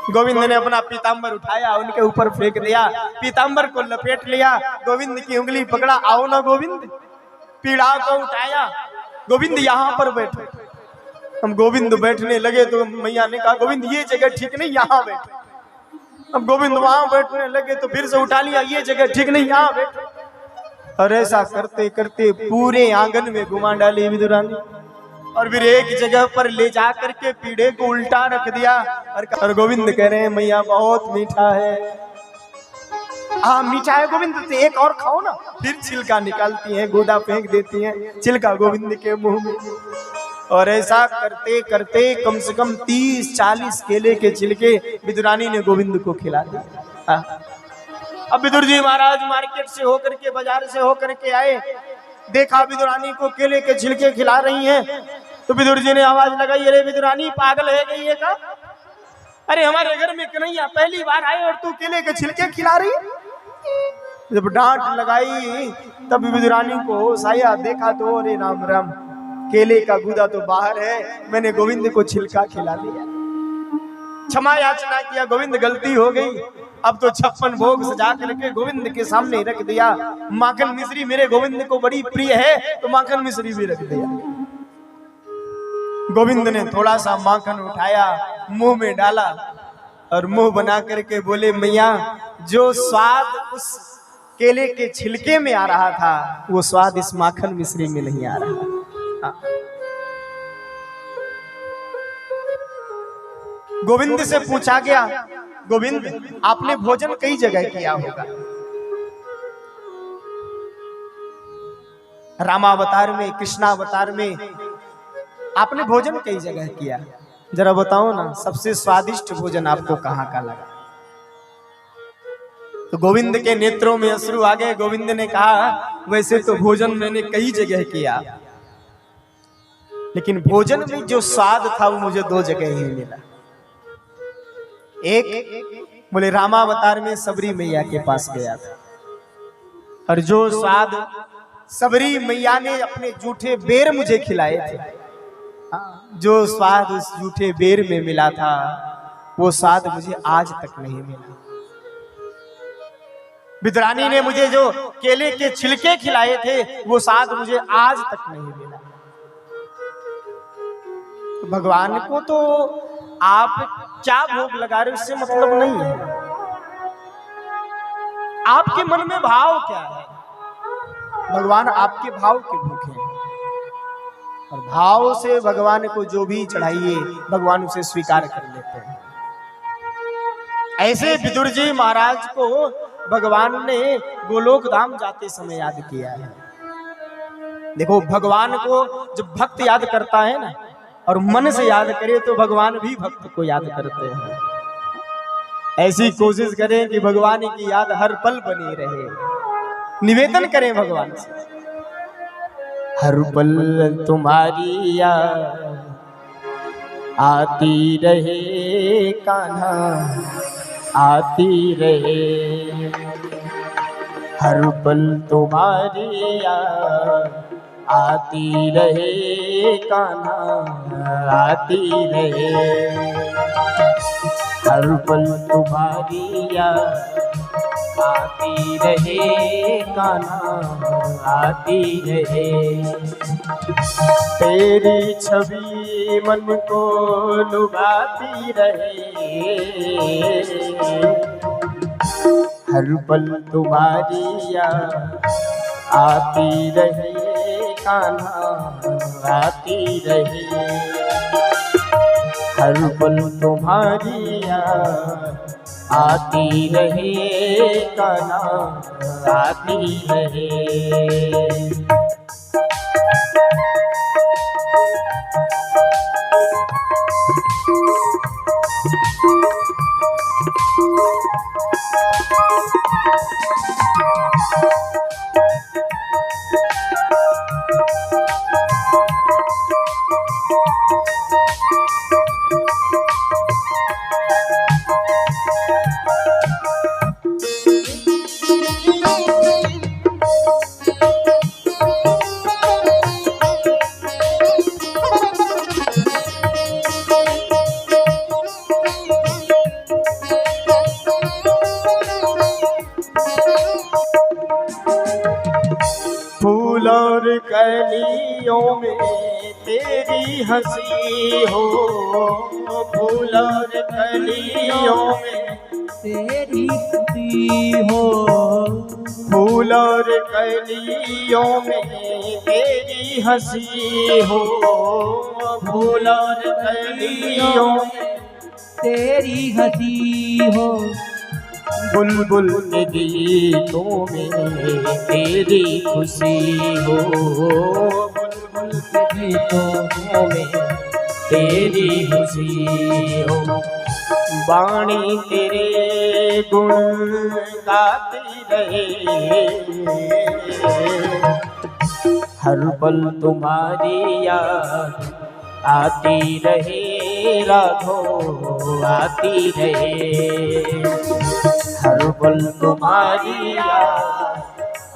गोविंद ने अपना पीताम्बर उठाया, उनके ऊपर फेंक दिया, पीताम्बर को लपेट लिया, गोविंद की उंगली पकड़ा, आओ ना गोविंद। पीड़ा को उठाया, गोविंद यहाँ पर बैठो। हम गोविंद बैठने लगे तो मैया ने कहा गोविंद ये जगह ठीक नहीं, यहाँ बैठो। अब गोविंद वहां बैठने लगे तो फिर से उठा लिया, ये जगह ठीक नहीं, यहाँ बैठो। और ऐसा करते करते पूरे आंगन में घुमा डाली विदुरानी, और फिर एक जगह पर ले जा करके पीढ़े को उल्टा रख दिया। और गोविंद कह रहे हैं मैया बहुत मीठा है। हाँ मीठा है गोविंद, तो एक और खाओ ना। फिर छिलका निकालती हैं, गोदा फेंक देती हैं, छिलका गोविंद के मुंह में। और ऐसा करते करते कम से कम 30-40 केले के छिलके विदुरानी ने गोविंद को खिला दिए। अब विदुर जी महाराज मार्केट से होकर के, बाजार से होकर के आए, देखा विदुरानी को केले के छिलके खिला रही हैं, तो विदुर जी ने आवाज लगाई, अरे विदुरानी पागल है गई है का? अरे हमारे घर में कन्हैया पहली बार आए और तू केले के छिलके खिला रही? जब डांट लगाई तब विदुरानी को होश आया, देखा तो अरे राम राम, केले का गूदा तो बाहर है, मैंने गोविंद को छिलका खिला दिया। क्षमा याचना किया, गोविंद गलती हो गई। अब तो 56 भोग सजा करके गोविंद के सामने रख दिया। माखन मिश्री मेरे गोविंद को बड़ी प्रिय है, तो माखन मिश्री भी रख दिया। गोविंद ने थोड़ा सा माखन उठाया, मुंह में डाला और मुंह बना करके बोले मैया जो स्वाद उस केले के छिलके में आ रहा था, वो स्वाद इस माखन मिश्री में नहीं आ रहा। गोविंद से पूछा गया, गोविंद आपने भोजन कई जगह किया होगा, रामावतार में, कृष्णावतार में आपने भोजन कई जगह किया, जरा बताओ ना सबसे स्वादिष्ट भोजन आपको कहाँ का लगा? तो गोविंद के नेत्रों में अश्रु आ गए। गोविंद ने कहा वैसे तो भोजन मैंने कई जगह किया, लेकिन भोजन में जो स्वाद था वो मुझे 2 जगह ही मिला। एक बोले रामावतार में सबरी मैया के पास गया था, और जो स्वाद सबरी मैया ने अपने जूठे बेर मुझे खिलाए थे, जो स्वाद उस जूठे बेर में मिला था वो स्वाद मुझे आज तक नहीं मिला। विदुरानी ने मुझे जो केले के छिलके खिलाए थे वो स्वाद मुझे आज तक नहीं मिला। भगवान को तो आप क्या भोग लगा रहे उससे मतलब नहीं है, आपके मन में भाव क्या है। भगवान आपके भाव के भूखे हैं, और भाव से भगवान को जो भी चढ़ाइए भगवान उसे स्वीकार कर लेते हैं। ऐसे विदुर जी महाराज को भगवान ने गोलोक धाम जाते समय याद किया है। देखो भगवान को जब भक्त याद करता है ना, और मन से याद करे तो भगवान भी भक्त को याद करते हैं। ऐसी कोशिश करें कि भगवान की याद हर पल बनी रहे। निवेदन करें भगवान से, हर पल तुम्हारी याद आती रहे कान्हा, आती रहे। हर पल तुम्हारी याद आती रहे कान्हा, आती रहे। हर पल तुम्हारी याद आती रहे कान्हा, आती रहे। तेरी छवि मन को लुभाती रहे। हर पल तुम्हारी याद आती रहे कान्हा, आती रहे। हर पल तुम्हारी याद आती रहे कान्हा, आती रहे। कलियों में तेरी हंसी हो, फूल और कलियों में तेरी खुशी हो, फूल और कलियों में तेरी हंसी हो, फूल और कलियों में तेरी हंसी हो, बुलबुल के गीतों में तेरी खुशी हो, बुलबुल के गीतों में तेरी खुशी हो। वाणी तेरे गुण गाती रहे, हर पल तुम्हारी याद आती रहे राघो, आती रहे। हर पल तुम्हारी याद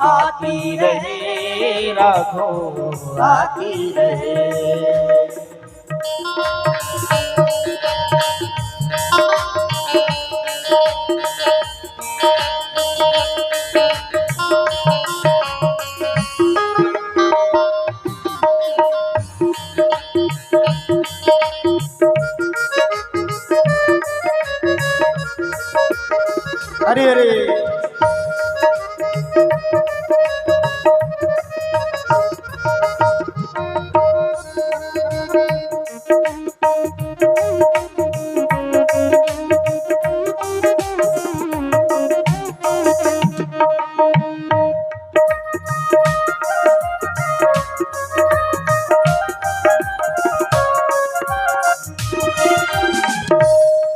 आती रहे राघो, आती रहे। अरे अरे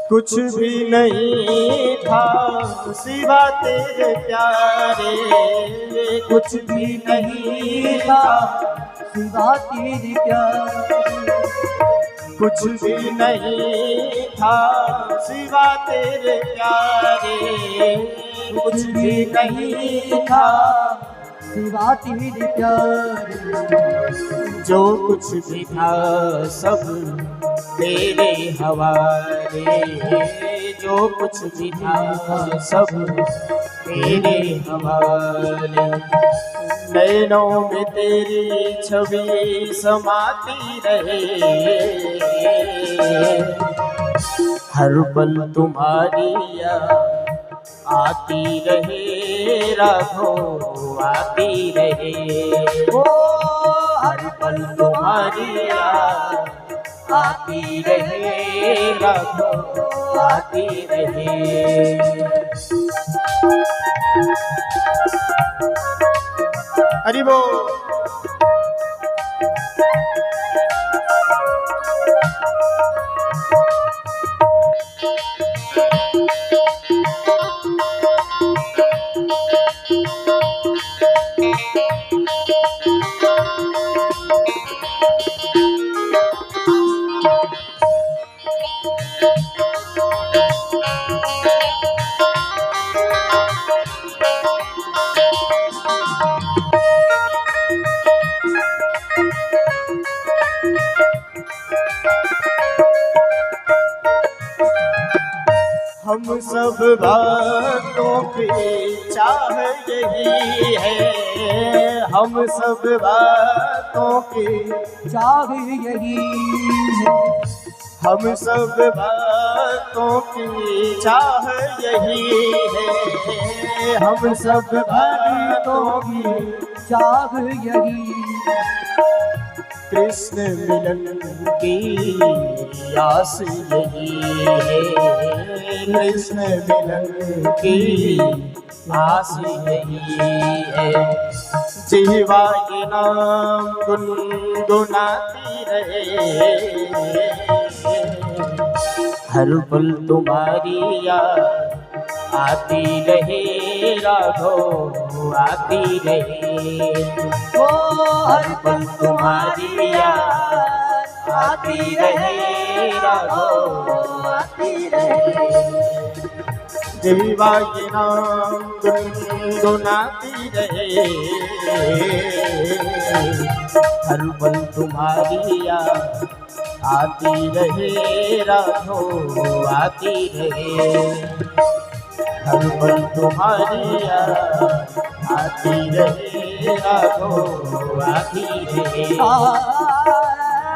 कुछ भी नहीं था सिवा तेरे प्यारे, कुछ भी नहीं था सिवा तेरे प्यारे, कुछ भी नहीं था सिवा तेरे प्यारे, कुछ भी नहीं था सिवा तेरे प्यारे। जो कुछ भी था सब तेरे हवाले, जो कुछ भी था सब तेरे हवाले। नैनों में तेरी छवि समाती रहे, हर पल तुम्हारी याद आती रहे राघो, आती रहे। ओ हर पल तुम्हारी याद आती रहे राघो, आती रहे। हरि बोल। हम सब बातों की चाह यही है, हम सब बातों की चाह यही है, हम सब बातों की चाह यही है, हम सब बातों की चाह यही। कृष्ण मिलन की आस यही है, कृष्ण मिलन की आस यही है। जीवा के नाम गुनगुनाती रहे, हर पल तुम्हारी याद आती रहे राघो, आती रहे। ओ हर पल तुम्हारी याद आती रहे राघो, आती रहे। जीवा के नाम गुनगुनाती रहे, हर पल तुम्हारी याद आती रहे राघो, आती रहे। हर पल तुम्हारी याद आती रहे राघो, आती रहे,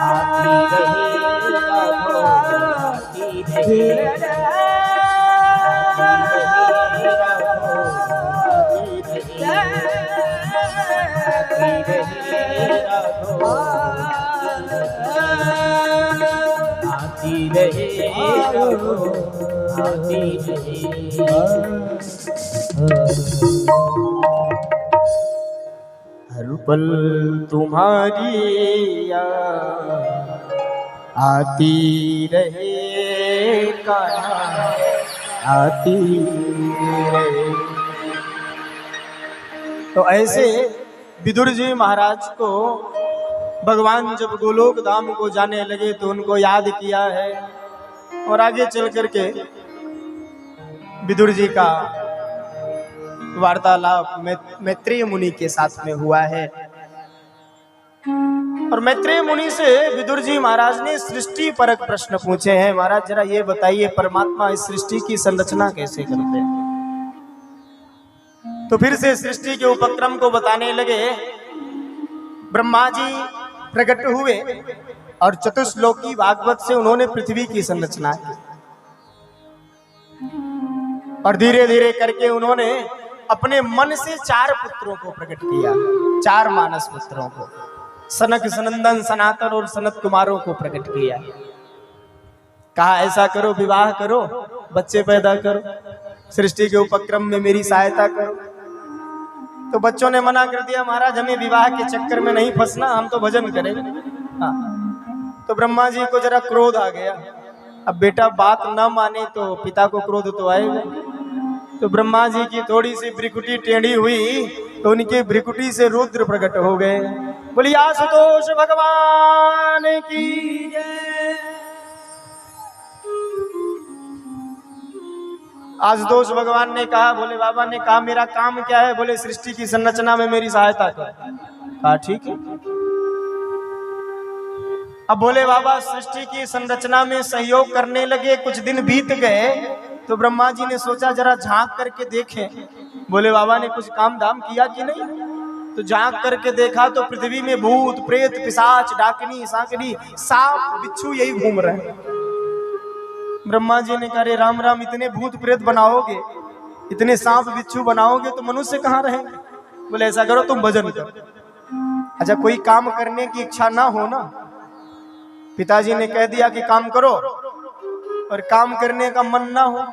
आती रहे राघो, आती रहे, आती रहे राघो, आती रहे। हर पल तुम्हारी याद आती रहे कान्हा, आती रहे। तो ऐसे विदुर जी महाराज को भगवान जब गोलोक धाम को जाने लगे तो उनको याद किया है, और आगे चल करके विदुर जी का वार्तालाप मैत्रेय मुनि के साथ में हुआ है। और मैत्रेय मुनि से विदुर जी महाराज ने सृष्टि परक प्रश्न पूछे हैं। महाराज जरा ये बताइए, परमात्मा इस सृष्टि की संरचना कैसे करते हैं? तो फिर से सृष्टि के उपक्रम को बताने लगे। ब्रह्मा जी प्रकट हुए और चतुश्लोकी भागवत से उन्होंने पृथ्वी की संरचना की, और धीरे धीरे करके उन्होंने अपने मन से 4 पुत्रों को प्रकट किया, 4 मानस पुत्रों को, सनक, सनंदन, सनातन और सनत कुमारों को प्रकट किया। कहा ऐसा करो, विवाह करो, बच्चे पैदा करो, सृष्टि के उपक्रम में मेरी सहायता करो। तो बच्चों ने मना कर दिया, महाराज हमें विवाह के चक्कर में नहीं फंसना, हम तो भजन करेंगे। तो ब्रह्मा जी को जरा क्रोध आ गया। अब बेटा बात न माने तो पिता को क्रोध तो आएगा। तो ब्रह्मा जी की थोड़ी सी भ्रिकुटी टेढ़ी हुई तो उनकी भ्रिकुटी से रुद्र प्रकट हो गए। बोलिए आशुतोष भगवान की जय। आशुतोष भगवान ने कहा, बोले बाबा ने कहा मेरा काम क्या है? बोले सृष्टि की संरचना में मेरी सहायता कर। कहा ठीक है। अब बोले बाबा सृष्टि की संरचना में सहयोग करने लगे, कुछ दिन बीत गए तो ब्रह्मा जी ने सोचा जरा झांक करके देखें। बोले बाबा ने कुछ काम धाम किया कि नहीं? तो झांक करके देखा तो पृथ्वी में भूत प्रेत पिशाच डाकनी सांकनी सांप बिच्छू यही घूम रहे हैं। ब्रह्मा जी ने कहा रे राम राम, इतने भूत प्रेत बनाओगे, इतने सांप बिच्छू बनाओगे तो मनुष्य कहाँ रहेंगे? बोले ऐसा करो तुम भजन करो। अच्छा कोई काम करने की इच्छा ना हो ना, पिताजी ने कह दिया कि काम करो और काम करने का मन ना हो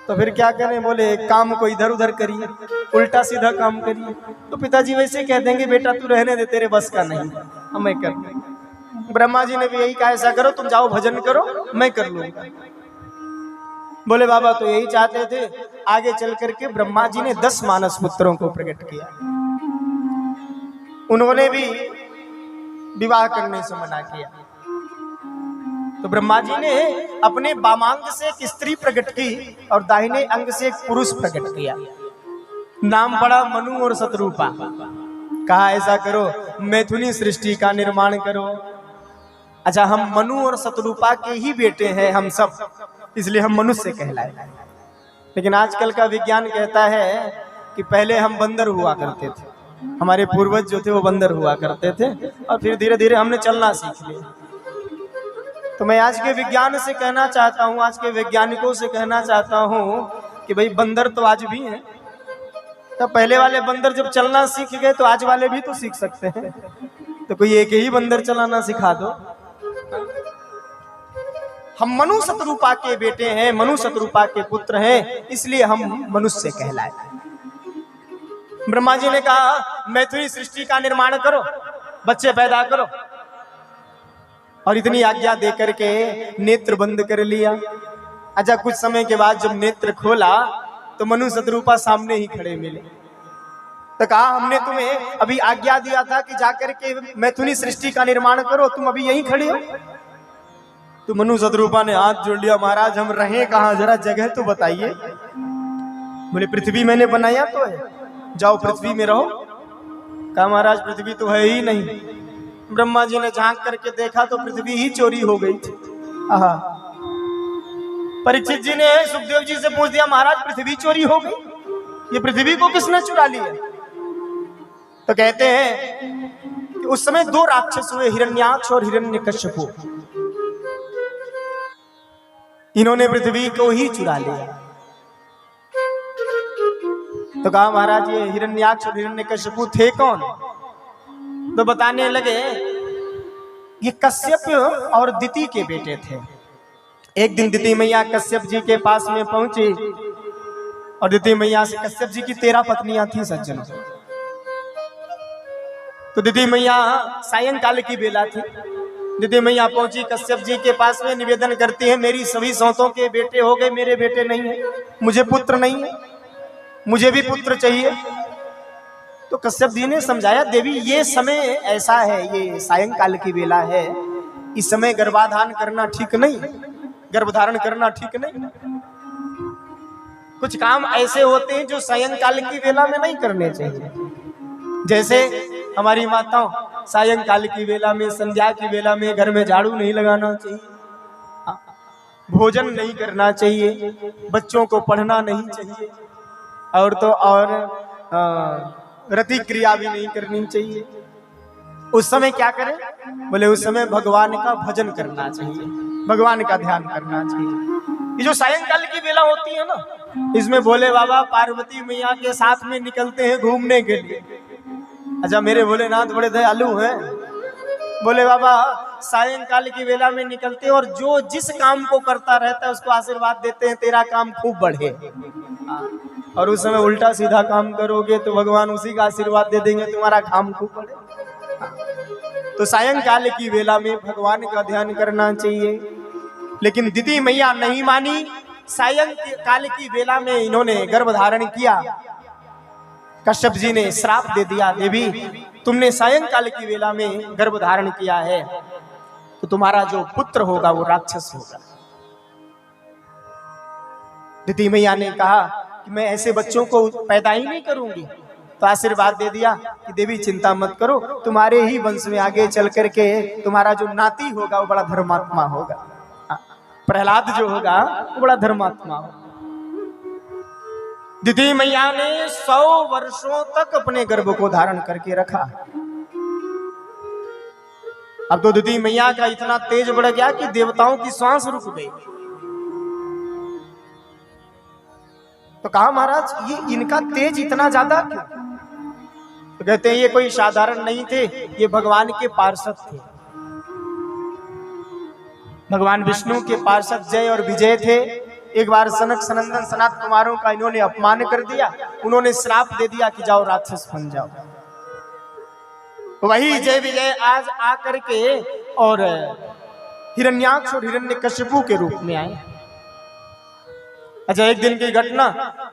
तो फिर क्या करें? बोले काम को इधर उधर करिए, उल्टा सीधा काम करिए। तो पिताजी वैसे कह देंगे बेटा तू रहने दे, तेरे बस का नहीं, मैं कर लूंगा। ब्रह्मा जी ने भी यही कहा ऐसा करो तुम जाओ भजन करो, मैं कर लूंगा। बोले बाबा तो यही चाहते थे। आगे चल करके ब्रह्मा जी ने 10 मानस पुत्रों को प्रकट किया। उन्होंने भी विवाह करने से मना किया। तो ब्रह्मा जी ने अपने वामांग से एक स्त्री प्रकट की और दाहिने अंग से एक पुरुष प्रकट किया। नाम पड़ा मनु और शतरूपा। कहा ऐसा करो मैथुनी सृष्टि का निर्माण करो। अच्छा हम मनु और शतरूपा के ही बेटे हैं हम सब, इसलिए हम मनुष्य कहलाए। लेकिन आजकल का विज्ञान कहता है कि पहले हम बंदर हुआ करते थे, हमारे पूर्वज जो थे वो बंदर हुआ करते थे और फिर धीरे धीरे हमने चलना सीख लिया। तो मैं आज के विज्ञान से कहना चाहता हूँ, आज के वैज्ञानिकों से कहना चाहता हूँ कि भाई बंदर तो आज भी हैं। तो पहले वाले बंदर जब चलना सीख गए तो आज वाले भी तो सीख सकते हैं। तो कोई एक ही बंदर चलाना सिखा दो। हम मनु शतरूपा के बेटे हैं, मनु शतरूपा के पुत्र हैं, इसलिए हम मनुष्य कहलाए। ब्रह्मा जी ने कहा मैथुनी सृष्टि का निर्माण करो, बच्चे पैदा करो। और इतनी आज्ञा देकर के नेत्र बंद कर लिया। अच्छा कुछ समय के बाद जब नेत्र खोला तो मनु शतरूपा सामने ही खड़े मिले। तो कहा हमने तुम्हें अभी आज्ञा दिया था कि जाकर के मैथुनी सृष्टि का निर्माण करो, तुम अभी यहीं खड़े हो। तो मनु शतरूपा ने हाथ जोड़ लिया, महाराज हम रहे कहाँ, जरा जगह तो बताइए। बोले पृथ्वी मैंने बनाया तो है, जाओ पृथ्वी में रहो। कहा महाराज पृथ्वी तो है ही नहीं। ब्रह्मा जी ने झांक करके देखा तो पृथ्वी ही चोरी हो गई थी। परीक्षित जी ने सुखदेव जी से पूछ दिया, महाराज पृथ्वी चोरी हो गई, ये पृथ्वी को किसने चुरा लिया? तो कहते हैं कि उस समय दो राक्षस हुए, हिरण्याक्ष और हिरण्यकश्यप। इन्होंने पृथ्वी को ही चुरा लिया। तो कहा महाराज ये हिरण्याक्ष और हिरण्यकश्यप थे कौन? तो बताने लगे ये कश्यप और दिति के बेटे थे। एक दिन दिति मैया कश्यप जी के पास में पहुंची और दिति मैया से, कश्यप जी की 13 पत्नियां थी सज्जन। तो दिति मैया सायंकाल की बेला थी, दिति मैया पहुंची कश्यप जी के पास में, निवेदन करती है मेरी सभी सौतों के बेटे हो गए, मेरे बेटे नहीं है, मुझे पुत्र नहीं है, मुझे भी पुत्र चाहिए। तो कश्यप जी ने समझाया, देवी ये समय ऐसा है, ये सायंकाल की बेला है, इस समय गर्भाधान करना ठीक नहीं, गर्भधारण करना ठीक नहीं। कुछ काम ऐसे होते हैं जो सायंकाल की बेला में नहीं करने चाहिए। जैसे हमारी माताओं सायंकाल की बेला में, संध्या की बेला में घर में झाड़ू नहीं लगाना चाहिए, भोजन नहीं करना चाहिए, बच्चों को पढ़ना नहीं चाहिए, और तो और रति क्रिया भी नहीं करनी चाहिए। उस समय क्या करें? बोले उस समय भगवान का भजन करना चाहिए, भगवान का ध्यान करना चाहिए। ये जो सायंकाल की बेला होती है ना, इसमें भोले बाबा पार्वती मैया के साथ में निकलते हैं घूमने के लिए। अच्छा मेरे भोलेनाथ बड़े दयालु हैं, भोले बाबा सायंकाल की बेला में निकलते हैं और जो जिस काम को करता रहता है उसको आशीर्वाद देते हैं, तेरा काम खूब बढ़े। और उस समय उल्टा सीधा काम करोगे तो भगवान उसी का आशीर्वाद दे देंगे, तुम्हारा काम खूब बढ़े। तो सायंकाल की बेला में भगवान का ध्यान करना चाहिए। लेकिन दिति मैया नहीं मानी, सायंकाल की बेला में इन्होंने गर्भ धारण किया। कश्यप जी ने श्राप दे दिया, देवी तुमने सायंकाल की बेला में गर्भ धारण किया है तो तुम्हारा जो पुत्र होगा वो राक्षस होगा। दिति मैया ने कहा कि मैं ऐसे बच्चों को पैदा ही नहीं करूंगी। तो आशीर्वाद दे दिया कि देवी चिंता मत करो, तुम्हारे ही वंश में आगे चल करके तुम्हारा जो नाती होगा वो बड़ा धर्मात्मा होगा। प्रहलाद जो होगा वो बड़ा धर्मात्मा होगा। दिति मैया ने 100 वर्षों तक अपने गर्भ को धारण करके रखा। अब तो दिति मैया का इतना तेज बढ़ गया कि देवताओं की सांस रुक गई। तो कहा महाराज ये इनका तेज इतना ज्यादा क्यों? तो कहते हैं ये कोई साधारण नहीं थे, ये भगवान के पार्षद थे। भगवान विष्णु के पार्षद जय और विजय थे। एक बार सनक सनंदन सनत कुमारों का इन्होंने अपमान कर दिया, उन्होंने श्राप दे दिया कि जाओ राक्षस बन जाओ। वही जय विजय आज आकर के और हिरण्याक्ष और हिरण्यकश्यपु के रूप में आए। अच्छा एक दिन की घटना,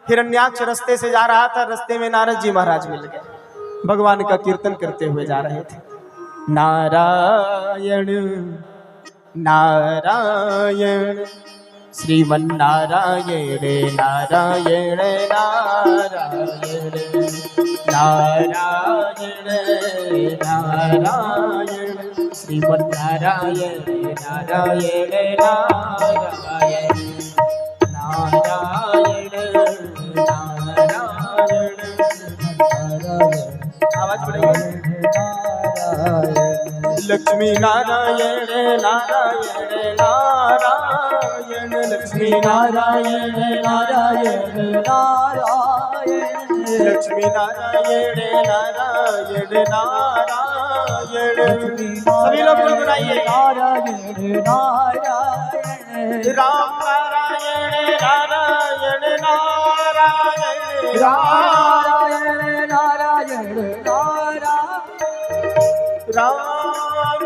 हिरण्याक्ष रास्ते से जा रहा था, रास्ते में नारद जी महाराज मिल गए, भगवान का कीर्तन करते हुए जा रहे थे। नारायण नारायण श्रीमन्नारायण नारायण नारायण नारायण नारायण श्रीमन्नारायण नारायण नारायण नारायण नारायण नारायण। आवाज बढ़ेगी। लक्ष्मी नारायण नारायण नारायण लक्ष्मी नारायण नारायण नारायण लक्ष्मी नारायण नारायण नारायण। सभी लोग गुनगुनाइए। नारायण नारायण राम नारायण नारायण नारायण नारायण नारायण नारायण राम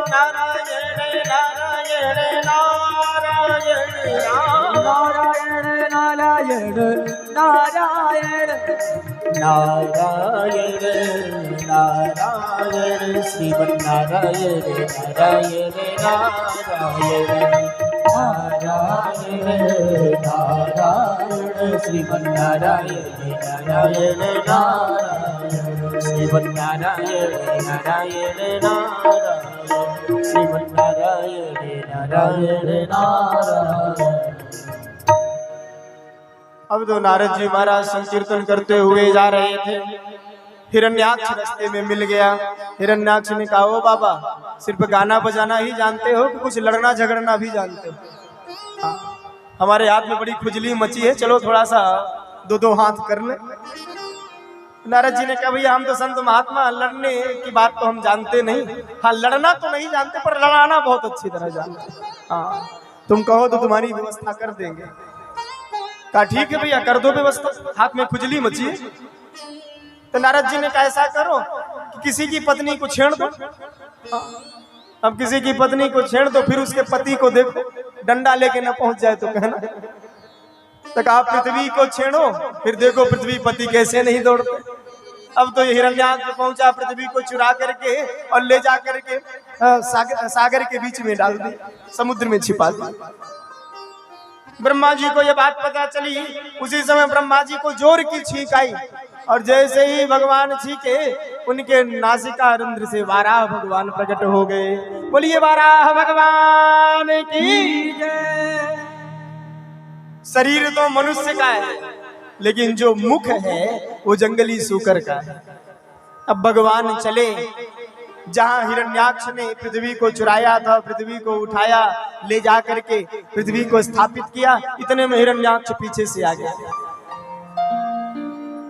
नारायण नारायण नारायण नारायण नारायण नारायण नारायण नारायण श्रीमन्नारायण नारायण नारायण नारायण नारायण श्रीमन्नारायण नारायण नारायण श्रीमन्नारायण नारायण नारायण श्रीमन्नारायण नारायण नारायण। अब तो नारद जी महाराज संकीर्तन करते हुए जा रहे थे, हिरण्याक्ष रास्ते में मिल गया। हिरण्याक्ष ने कहा, ओ बाबा, सिर्फ गाना बजाना ही जानते हो कि कुछ लड़ना झगड़ना भी जानते हो? हमारे हाथ में बड़ी खुजली मची है, चलो थोड़ा सा दो दो हाथ कर ले। नारद जी ने कहा, भैया हम तो संत महात्मा, लड़ने की बात तो हम जानते नहीं। हाँ, लड़ना तो नहीं जानते पर लड़ाना बहुत अच्छी तरह जानते। हाँ, तुम कहो तो तुम्हारी व्यवस्था कर देंगे। कहा ठीक है भैया, कर दो व्यवस्था, हाथ में खुजली मची है। तो नारद जी ने कहा, ऐसा करो कि किसी की पत्नी को छेड़ दो। अब किसी की पत्नी को छेड़ दो, फिर उसके पति को देखो, डंडा लेके न पहुंच जाए तो कहना। तो कहा पृथ्वी को छेड़ो, फिर देखो पृथ्वी पति कैसे नहीं दौड़ते। अब तो हिरण्याक्ष पहुंचा, पृथ्वी को चुरा करके और ले जा करके सागर के बीच में डाल दी, समुद्र में छिपा दी। ब्रह्मा जी को यह बात पता चली, उसी समय ब्रह्मा जी को जोर की छींक आई, और जैसे ही भगवान छींके, उनके नासिका रंध्र से वाराह भगवान प्रकट हो गए। बोलिए वाराह भगवान की जय। शरीर तो मनुष्य का है, लेकिन जो मुख है वो जंगली सूकर का है। अब भगवान चले, जहां हिरण्याक्ष ने पृथ्वी को चुराया था, पृथ्वी को उठाया, ले जा करके पृथ्वी को स्थापित किया। इतने में हिरण्याक्ष पीछे से आ गया।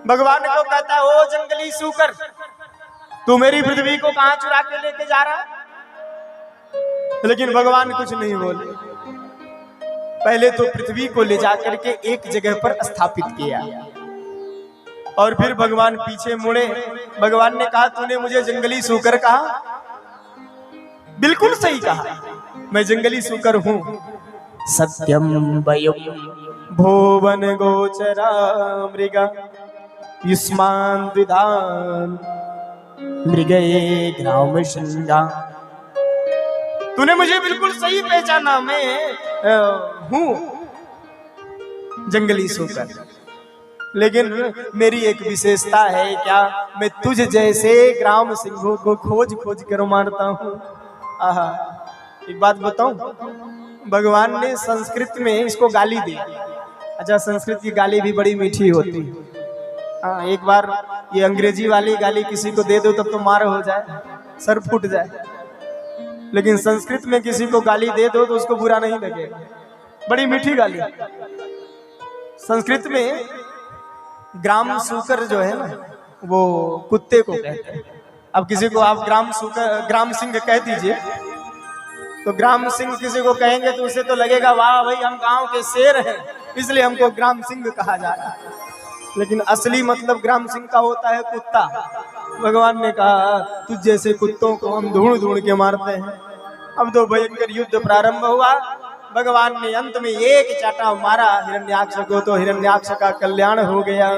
भगवान को कहता, ओ जंगली सूकर, तू मेरी पृथ्वी को कहां चुरा के लेके जा रहा है? लेकिन भगवान कुछ नहीं बोले। पहले तो पृथ्वी को ले जा करके एक जगह पर स्थापित किया, और फिर भगवान पीछे मुड़े। भगवान ने कहा, तूने मुझे जंगली सूकर कहा? बिल्कुल सही कहा, मैं जंगली सूकर हूं। सत्यम वयम भुवन गोचरा मृगा युष्मान द्विधान मृगये ग्राम शृंगा। तूने मुझे बिल्कुल सही पहचाना, मैं हूं जंगली सूकर, लेकिन मेरी एक विशेषता है क्या, मैं तुझ जैसे ग्राम सिंहों को खोज खोज कर मारता हूं। आहा, एक बात बताऊं, भगवान ने संस्कृत में इसको गाली दी। अच्छा, संस्कृत की गाली भी बड़ी मीठी होती है। हाँ, एक बार ये अंग्रेजी वाली गाली किसी को दे दो तब तो मार हो जाए, सर फूट जाए, लेकिन संस्कृत में किसी को गाली दे दो तो उसको बुरा नहीं लगेगा, बड़ी मीठी गाली। संस्कृत में ग्राम सूकर जो है ना, वो कुत्ते को कहते हैं। अब किसी को आप ग्राम सूकर, ग्राम सिंह कह दीजिए, तो ग्राम सिंह किसी को कहेंगे तो उसे तो लगेगा वाह भाई, हम गांव के शेर हैं, इसलिए हमको ग्राम सिंह कहा जा रहा है। लेकिन असली मतलब ग्राम सिंह का होता है कुत्ता। भगवान ने कहा, तुझ जैसे कुत्तों को हम ढूंढ ढूंढ के मारते हैं। अब तो भयंकर युद्ध प्रारंभ हुआ। भगवान ने अंत में एक चाटा मारा हिरण्याक्ष को, तो हिरण्याक्ष का कल्याण हो गया।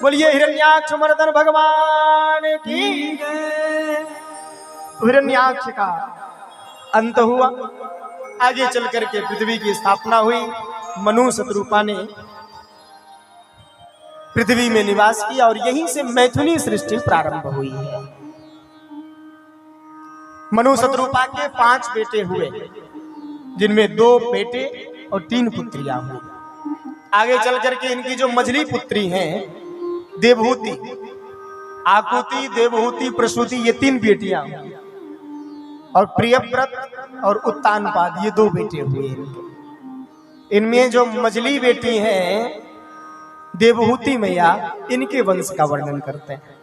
बोलिए हिरण्याक्ष मर्दन भगवान की जय। हिरण्याक्ष का अंत हुआ। आगे चल करके पृथ्वी की स्थापना हुई। मनु शतरूपा ने पृथ्वी में निवास किया, और यहीं से मैथुनी सृष्टि प्रारंभ हुई है। मनु शतरूपा के 5 बेटे हुए, जिनमें 2 बेटे और 3 पुत्रियां हुई। आगे चल करके इनकी जो मझली पुत्री हैं, देवहूति, आकुति, देवहूति, प्रसूति, ये 3 बेटियां हुई, और प्रियव्रत और उत्तानपाद, ये 2 बेटे हुए इनके। इनमें जो मझली बेटी हैं देवहूति मैया, इनके वंश का वर्णन करते हैं।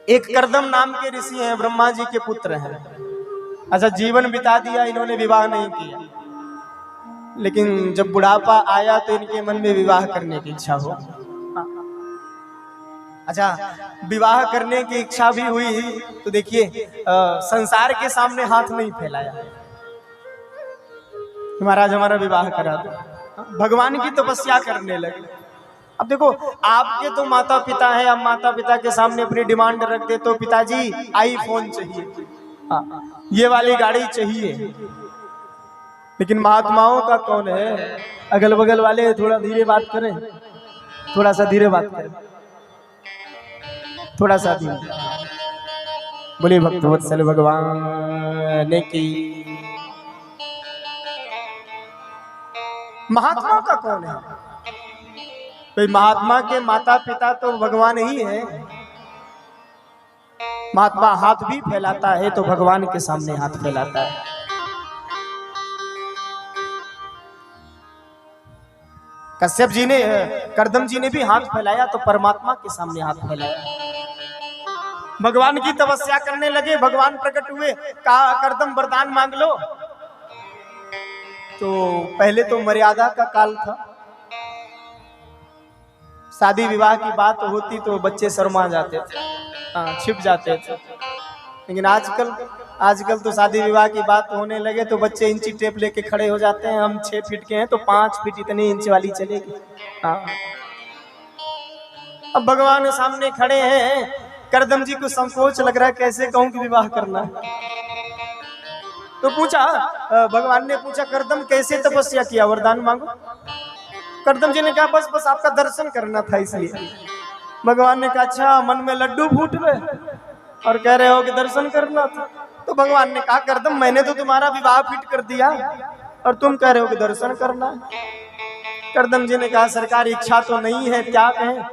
एक करदम नाम के ऋषि हैं, ब्रह्मा जी के पुत्र हैं। अच्छा, जीवन बिता दिया, इन्होंने विवाह नहीं किया, लेकिन जब बुढ़ापा आया तो इनके मन में विवाह करने की इच्छा हो। अच्छा, विवाह करने की इच्छा भी हुई तो देखिए, संसार के सामने हाथ नहीं फैलाया, महाराज हमारा विवाह करा दो। भगवान की तपस्या करने लगे। अब देखो, आपके तो माता पिता है, अब माता पिता के सामने अपनी डिमांड रख दे, तो पिताजी आईफोन चाहिए, ये वाली गाड़ी चाहिए। लेकिन महात्माओं का कौन है? अगल बगल वाले थोड़ा धीरे बात करें, थोड़ा सा धीरे बात करें, थोड़ा सा धीरे। बोले भक्तवत्सल भगवान की। महात्मा का कौन है? तो महात्मा के माता पिता तो भगवान ही है। महात्मा हाथ भी फैलाता है तो भगवान के सामने हाथ फैलाता है। कश्यप जी ने, कर्दम जी ने भी हाथ फैलाया तो परमात्मा के सामने हाथ फैलाया। भगवान की तपस्या करने लगे, भगवान प्रकट हुए, कहा कर्दम वरदान मांग लो। तो पहले तो मर्यादा का काल था, शादी विवाह की बात होती तो बच्चे शर्मा जाते थे, छिप जाते थे। लेकिन आजकल तो शादी विवाह की बात होने लगे तो बच्चे इंची टेप लेके खड़े हो जाते हैं। हम 6 फीट के हैं तो 5 फीट इतने इंच वाली चलेगी। अब भगवान सामने खड़े हैं, कर्दम जी को संकोच लग रहा है कैसे कहूं कि विवाह करना है। तो पूछा, भगवान ने पूछा कर्दम कैसे तपस्या किया, वरदान मांगो। कर्दम जी ने कहा बस आपका दर्शन करना था इसलिए। भगवान ने कहा अच्छा, मन में लड्डू फूट गए और कह रहे हो कि दर्शन करना था। तो भगवान ने कहा कर्दम मैंने तो तुम्हारा विवाह फिट कर दिया और तुम कह रहे हो कि दर्शन करना है। कर्दम जी ने कहा सरकार इच्छा तो नहीं है, क्या कहें।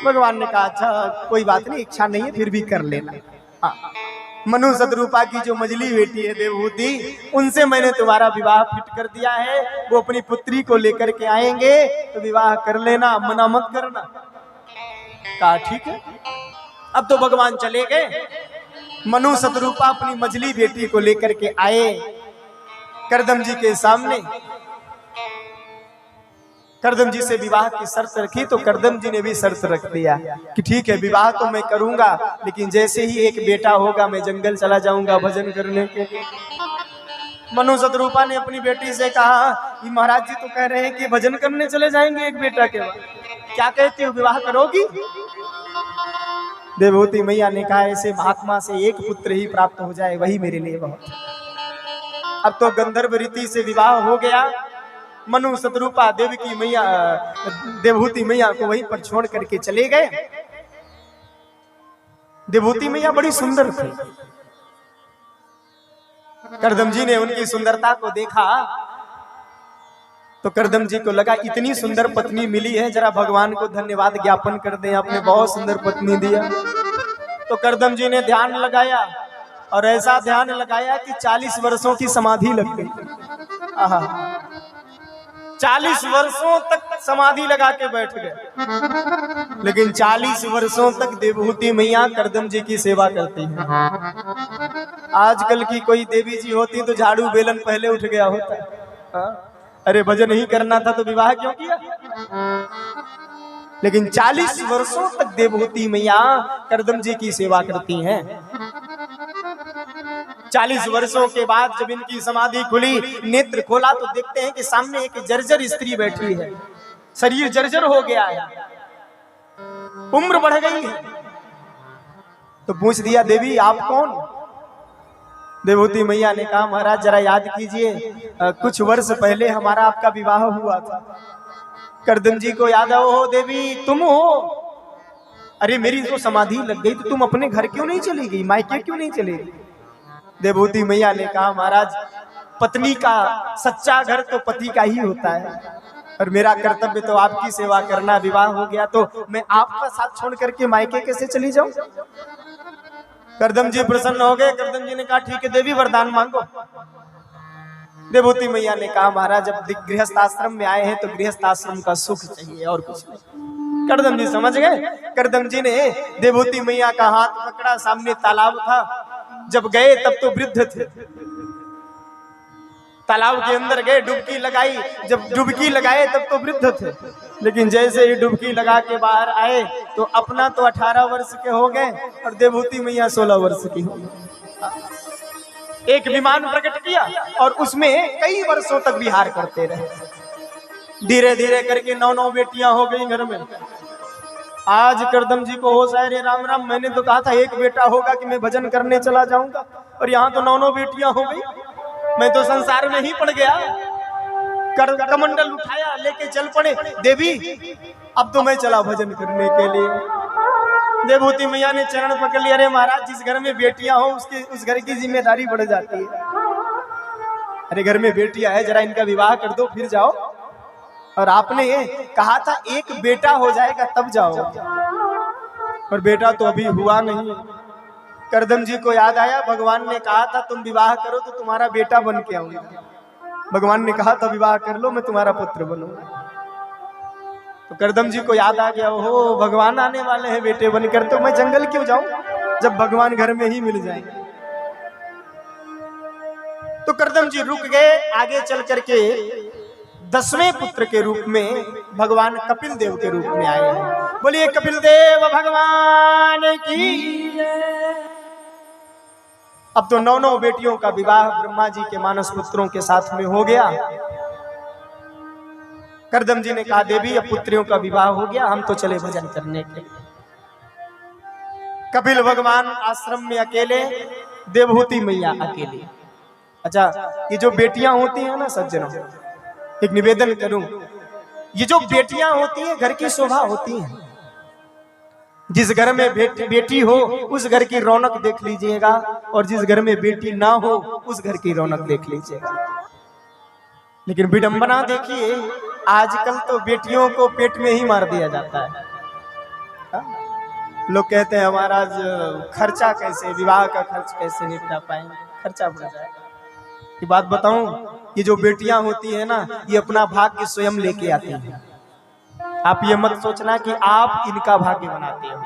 भगवान ने कहा अच्छा कोई बात नहीं, इच्छा नहीं है फिर भी कर लेना। हाँ, मनु सतरूपा की जो मझली बेटी है देवहूति, उनसे मैंने तुम्हारा विवाह फिट कर दिया है। वो अपनी पुत्री को लेकर के आएंगे तो विवाह कर लेना, मना मत करना। कहा ठीक है। अब तो भगवान चले गए, मनु सतरूपा अपनी मझली बेटी को लेकर के आए कर्दम जी के सामने। कर्दम जी से विवाह की शर्त रखी तो कर्दम जी ने भी शर्त रख दिया कि ठीक है विवाह तो मैं करूंगा, लेकिन जैसे ही एक बेटा होगा मैं जंगल चला जाऊंगा भजन करने के। मनु सतरूपा ने अपनी बेटी से कहा कि महाराज जी तो कह रहे हैं कि भजन करने चले जाएंगे एक बेटा के बाद, क्या कहती हो विवाह करोगी। देवहूति मैया ने कहा ऐसे महात्मा से एक पुत्र ही प्राप्त हो जाए वही मेरे लिए बहुत। अब तो गंधर्व रीति से विवाह हो गया। मनु सतरूपा देवकी मैया, देवहूति मैया को वहीं पर छोड़ करके चले गए। देवहूति मैया बड़ी सुंदर थी। कर्दम जी ने उनकी सुंदरता को देखा तो कर्दम जी को लगा इतनी सुंदर पत्नी मिली है, जरा भगवान को धन्यवाद ज्ञापन कर दें, आपने बहुत सुंदर पत्नी दिया। तो कर्दम जी ने ध्यान लगाया और ऐसा ध्यान लगाया कि 40 वर्षों की समाधि लग गई। 40 वर्षों तक समाधि लगा के बैठ गए, लेकिन 40 वर्षों तक देवहूति मैया कर्दम जी की सेवा करती है। आजकल की कोई देवी जी होती तो झाड़ू बेलन पहले उठ गया होता। अरे भजन ही करना था तो विवाह क्यों किया। लेकिन 40 वर्षों तक देवहूति मैया कर्दम जी की सेवा करती हैं। 40 वर्षों के बाद जब इनकी समाधि खुली, नेत्र खोला तो देखते हैं कि सामने एक जर्जर स्त्री बैठी है। शरीर जर्जर हो गया है, उम्र बढ़ गई है। तो पूछ दिया देवी आप कौन। देवहूति मैया ने कहा महाराज जरा याद कीजिए, कुछ वर्ष पहले हमारा आपका विवाह हुआ था। कर्दम जी को याद आओ, हो देवी तुम हो। अरे मेरी तो समाधि लग गई तो तुम अपने घर क्यों नहीं चली गई, मायके क्यों नहीं चली गई। देवहूति मैया ने कहा महाराज पत्नी का सच्चा घर तो पति का ही होता है, और मेरा कर्तव्य तो आपकी सेवा करना। विवाह हो गया तो मैं आपका साथ छोड़ करके मायके कैसे चली जाऊं। कर्दम जी प्रसन्न हो गए। कर्दम जी ने कहा ठीक है देवी वरदान मांगो। देवहूति मैया ने कहा महाराज जब गृहस्थ आश्रम में आए हैं तो गृहस्थ आश्रम का सुख चाहिए और कुछ नहीं। कर्दम जी समझ गए। कर्दम जी ने देवहूति मैया का हाथ पकड़ा, सामने तालाब था। जब गए तब तो वृद्ध थे। तालाब के अंदर गए, डुबकी लगाई। जब डुबकी लगाए तब तो वृद्ध थे, लेकिन जैसे ही डुबकी लगा के बाहर आए तो अपना तो 18 वर्ष के हो गए और देवहूति मैया 16 वर्ष की हो गई। एक विमान प्रकट किया और उसमें कई वर्षों तक विहार करते रहे। धीरे धीरे करके 9 बेटियां हो गई घर में। आज कर्दम जी को होश आया, रे राम राम मैंने तो कहा था एक बेटा होगा कि मैं भजन करने चला जाऊंगा, और यहाँ तो 9 बेटियां हो गई। मैं तो संसार में ही पड़ गया। कमंडल उठाया, लेके चल पड़े। देवी अब तो मैं चला भजन करने के लिए। देवहूति मैया ने चरण पकड़ लिया। अरे महाराज जिस घर में बेटियां हो उस घर की जिम्मेदारी बढ़ जाती है। अरे घर में बेटियां है, जरा इनका विवाह कर दो फिर जाओ। और आपने कहा था एक बेटा हो जाएगा तब जाओ, और बेटा तो अभी हुआ नहीं। करदम जी को याद आया, भगवान ने कहा था तुम विवाह करो तो तुम्हारा बेटा बन के आऊंगा। भगवान ने कहा था विवाह कर लो, मैं तुम्हारा पुत्र बनूंगा। तो करदम जी को याद आ गया, ओहो भगवान आने वाले हैं बेटे बनकर, तो मैं जंगल क्यों जाऊं जब भगवान घर में ही मिल जाएंगे। तो करदम जी रुक गए। आगे चल करके 10वें पुत्र के रूप में भगवान कपिल देव के रूप में आए हैं। बोलिए कपिल देव भगवान की। अब तो 9 बेटियों का विवाह ब्रह्मा जी के मानस पुत्रों के साथ में हो गया। करदम जी ने कहा देवी अब पुत्रियों का विवाह हो गया, हम तो चले भजन करने के। कपिल भगवान आश्रम में अकेले, देवहूति मैया अकेले। अच्छा, ये जो बेटियां होती हैं ना सज्जनों, एक निवेदन करूं, ये जो बेटियां होती हैं घर की शोभा होती हैं। जिस घर में बेटी हो उस घर की रौनक देख लीजिएगा, और जिस घर में बेटी ना हो उस घर की रौनक देख लीजिएगा। लेकिन विडंबना देखिए, आजकल तो बेटियों को पेट में ही मार दिया जाता है। लोग कहते हैं हमारा खर्चा कैसे, विवाह का खर्च कैसे निपटा पाएंगे, खर्चा बढ़ जाएगा। ये बात बताऊं, ये जो बेटियां होती है ना, ये अपना भाग्य स्वयं लेके आती हैं। आप ये मत सोचना कि आप इनका भाग्य बनाते हो।